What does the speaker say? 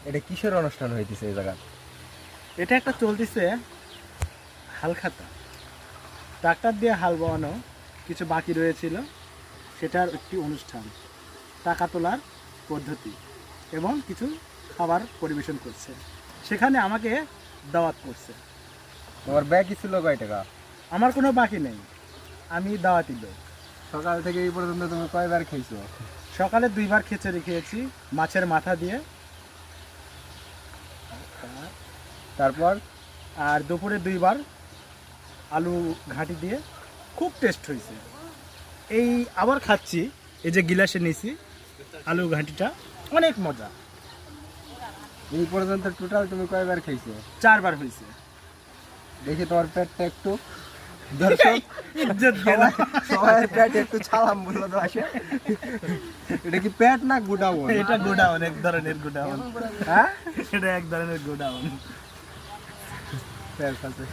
এটা কিসের অনুষ্ঠান হইতেছে এই জায়গা? এটা একটা চলতেছে হাল খাতা, ট্রাক্টর দিয়ে হাল বোয়ানো কিছু বাকি রয়েছিল, সেটার একটি অনুষ্ঠান, টাকা তোলার পদ্ধতি এবং কিছু খাবার পরিবেশন করছে। সেখানে আমাকে দাওয়াত করছে। তোমার ব্যাগই ছিল কয় টাকা? আমার কোনো বাকি নেই, আমি দাওয়াতি লোক। সকাল থেকে এই পর্যন্ত তুমি কয়বার খেয়েছো? সকালে 2বার খিচুড়ি খেয়েছি মাছের মাথা দিয়ে, তারপর আর দুপুরে 2বার আলু ঘাঁটি দিয়ে, খুব টেস্ট হয়েছে। এই আবার খাচ্ছি, এই যে গিলাসে নিয়েছি আলু ঘাঁটিটা, অনেক মজা। এই পর্যন্ত টোটাল তুমি কয়বার খেয়েছো? 4বার হয়েছে। দেখি তোমার পেটটা একটু। দর্শক ইজ্জত গেলাম। সবাই পেট একটু ছালাম বললো তো আসে। এটা কি পেট না গুডাউন? এটা গোডাউন, এক ধরনের গোডাউন। হ্যাঁ, এটা এক ধরনের গোডাউন। পেট আছে।